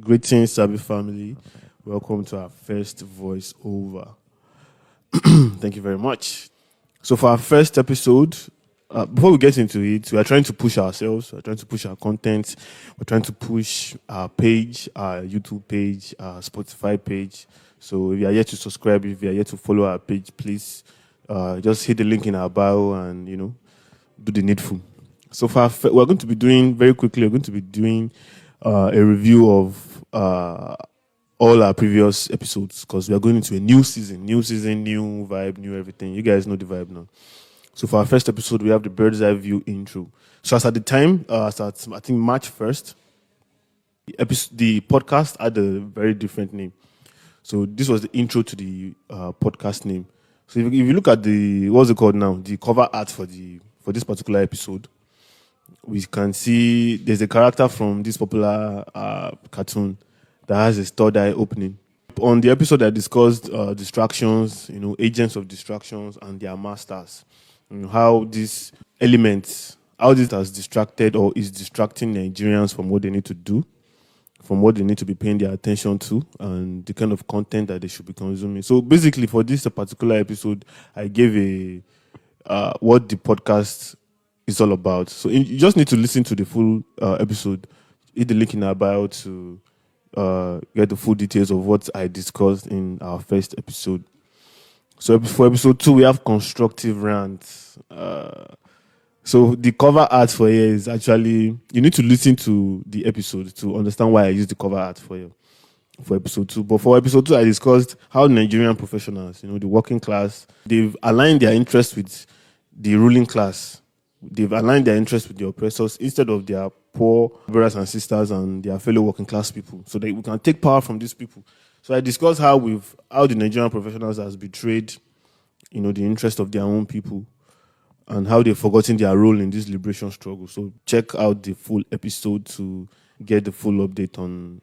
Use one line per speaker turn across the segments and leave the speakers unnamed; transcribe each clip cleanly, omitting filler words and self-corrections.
Greetings, Sabi family. Welcome to our first VoiceOver. Thank you very much. So, for our first episode, before we get into it, we are trying to push ourselves, we're trying to push our content, we're trying to push our page, our YouTube page, our Spotify page. So, if you are yet to subscribe, if you are yet to follow our page, please just hit the link in our bio and, do the needful. So, we're going to be doing, very quickly, we're going to be doing a review of all our previous episodes because we are going into a new season, new vibe, new everything. You guys know the vibe now. So for our first episode, we have the bird's eye view intro. So as at the time, I think March 1st, the podcast had a very different name. So this was the intro to the podcast name. So if you look at what's it called now, the cover art for this particular episode, we can see there's a character from this popular cartoon that has a third eye opening. On the episode, I discussed distractions, agents of distractions and their masters. How these elements, how this has distracted or is distracting Nigerians from what they need to do, from what they need to be paying their attention to, and the kind of content that they should be consuming. So basically, for this particular episode, I gave what the podcast is all about. So you just need to listen to the full episode. Hit the link in our bio to get the full details of what I discussed in our first episode. So for episode 2, we have constructive rants. So the cover art for here is actually, you need to listen to the episode to understand why I used the cover art for episode 2. But for episode 2, I discussed how Nigerian professionals, the working class, they've aligned their interests with the ruling class. They've aligned their interests with the oppressors instead of their poor brothers and sisters and their fellow working class people, so that we can take power from these people. So I discussed how the Nigerian professionals has betrayed, the interest of their own people, and how they've forgotten their role in this liberation struggle. So check out the full episode to get the full update on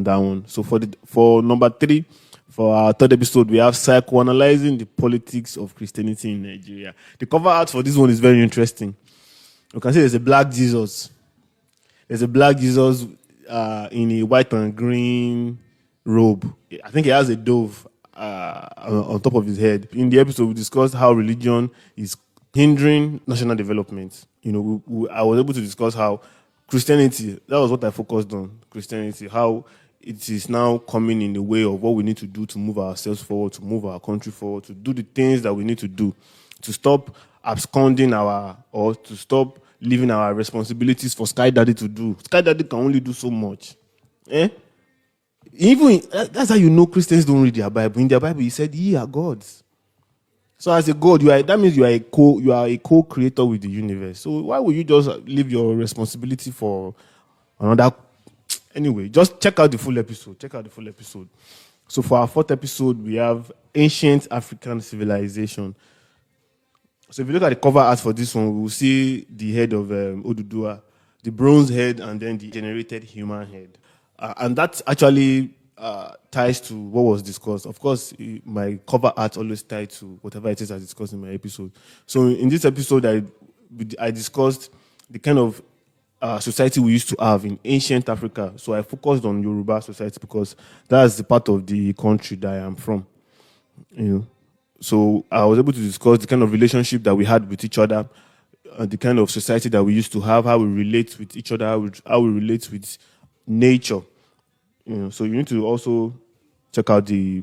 that one. So for number 3, for our third episode, we have psychoanalyzing the politics of Christianity in Nigeria. The cover art for this one is very interesting. You can see there's a black Jesus. There's a black Jesus in a white and green robe. I think he has a dove on top of his head. In the episode, we discussed how religion is hindering national development. I was able to discuss how Christianity, that was what I focused on, Christianity, how it is now coming in the way of what we need to do to move ourselves forward, to move our country forward, to do the things that we need to do, to stop absconding to stop leaving our responsibilities for Sky Daddy to do. Sky Daddy can only do so much. Even that's how Christians don't read their Bible. In their Bible, he said, "Ye are gods." So as a God, that means you are a co-creator with the universe. So why would you just leave your responsibility for another? Anyway, just check out the full episode. So for our 4th episode, we have ancient African civilization. So if you look at the cover art for this one, we will see the head of Oduduwa, the bronze head, and then the generated human head. And that actually ties to what was discussed. Of course, my cover art always ties to whatever it is I discussed in my episode. So in this episode, I discussed the kind of society we used to have in ancient Africa. So I focused on Yoruba society because that's the part of the country that I am from. So I was able to discuss the kind of relationship that we had with each other, the kind of society that we used to have, how we relate with each other, how we relate with nature. So you need to also check out the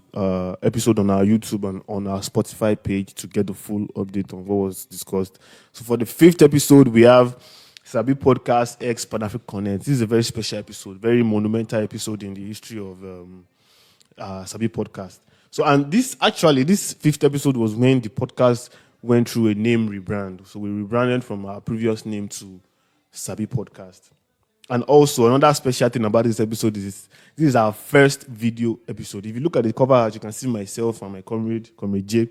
episode on our YouTube and on our Spotify page to get the full update on what was discussed. So for the 5th episode, we have Sabi Podcast X Pan-African Connect. This is a very special episode, very monumental episode in the history of Sabi Podcast. So, and this 5th episode was when the podcast went through a name rebrand. So we rebranded from our previous name to Sabi Podcast. And also, another special thing about this episode is this is our first video episode. If you look at the cover art, you can see myself and my comrade Jay.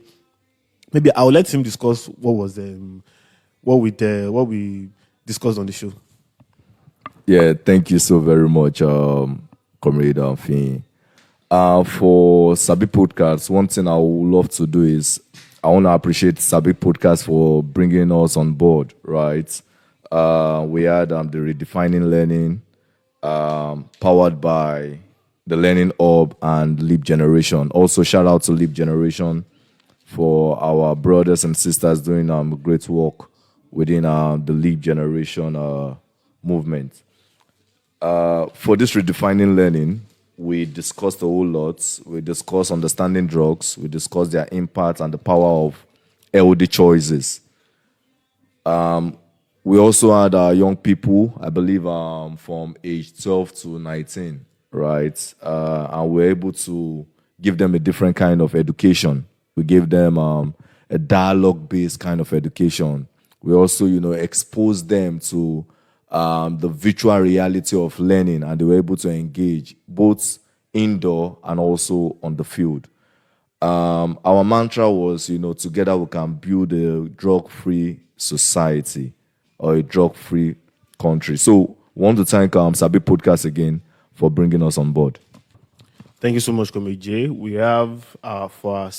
Maybe I'll let him discuss what we discussed on the show.
Yeah, thank you so very much, Comrade Finn. For Sabi Podcast, one thing I would love to do is I want to appreciate Sabi Podcast for bringing us on board, right? We had the Redefining Learning, powered by the Learning Hub, and Leap Generation. Also, shout out to Leap Generation for our brothers and sisters doing great work within the Leap Generation movement. For this redefining learning, we discussed a whole lot. We discussed understanding drugs. We discussed their impact and the power of healthy choices. We also had young people, I believe, from age 12 to 19, right? And we're able to give them a different kind of education. We gave them a dialogue-based kind of education. We also, exposed them to the virtual reality of learning, and they were able to engage both indoor and also on the field. Our mantra was, together we can build a drug-free society or a drug-free country. So, we want to thank Sabi Podcast again for bringing us on board.
Thank you so much, Comrade Jay. We have for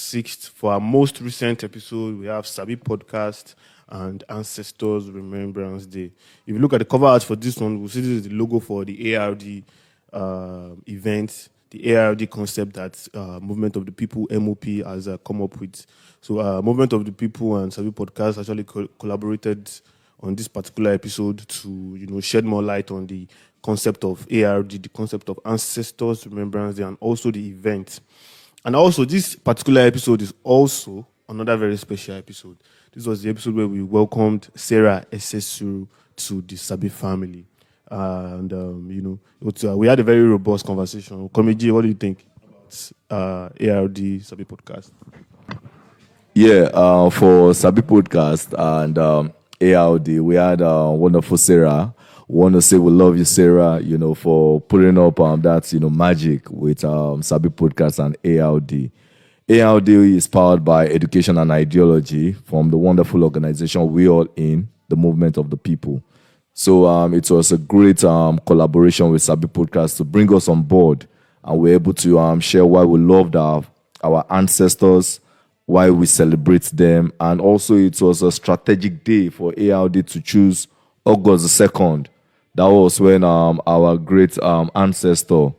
our most recent episode, we have Sabi Podcast and Ancestors Remembrance Day. If you look at the cover art for this one, we'll see this is the logo for the ARD event, the ARD concept that Movement of the People, MOP, has come up with. So Movement of the People and Sabi Podcast actually collaborated on this particular episode to shed more light on the concept of ARD, the concept of Ancestors Remembrance Day, and also the event. And also, this particular episode is also another very special episode. This was the episode where we welcomed Sarah Esesuru to the Sabi family. We had a very robust conversation. Komiji, what do you think about ARD Sabi Podcast?
Yeah, for Sabi Podcast and ARD, we had wonderful Sarah. We want to say we love you, Sarah, for putting up that, magic with Sabi Podcast and ARD. ARD is powered by education and ideology from the wonderful organization we all in, the Movement of the People. So it was a great collaboration with Sabi Podcast to bring us on board, and we're able to share why we loved our ancestors, why we celebrate them, and also it was a strategic day for ARD to choose August the 2nd. That was when our great ancestor,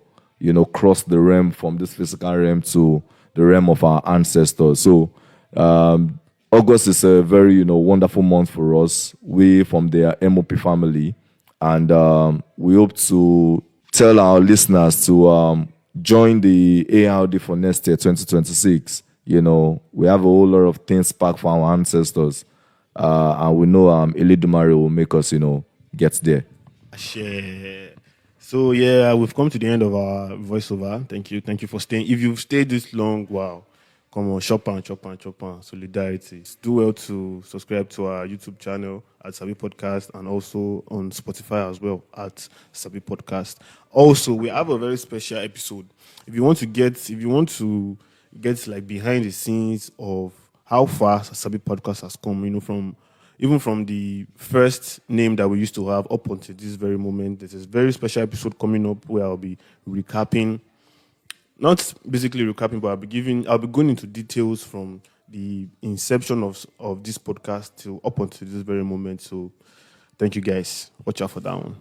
crossed the realm from this physical realm to the realm of our ancestors. So August is a very, wonderful month for us. We from the MOP family, and we hope to tell our listeners to join the ARD for next year, 2026. We have a whole lot of things packed for our ancestors, and we know Elidumare will make us, get there.
So we've come to the end of our voiceover. Thank you for staying. If you've stayed this long, wow, come on, chop on, solidarity. Do well to subscribe to our YouTube channel at Sabi Podcast, and also on Spotify as well at Sabi Podcast. Also, we have a very special episode. If you want to get like behind the scenes of how far Sabi Podcast has come, from the first name that we used to have up until this very moment. There's a very special episode coming up where I'll be recapping, not basically recapping, but I'll be going into details from the inception of this podcast till up until this very moment. So thank you guys. Watch out for that one.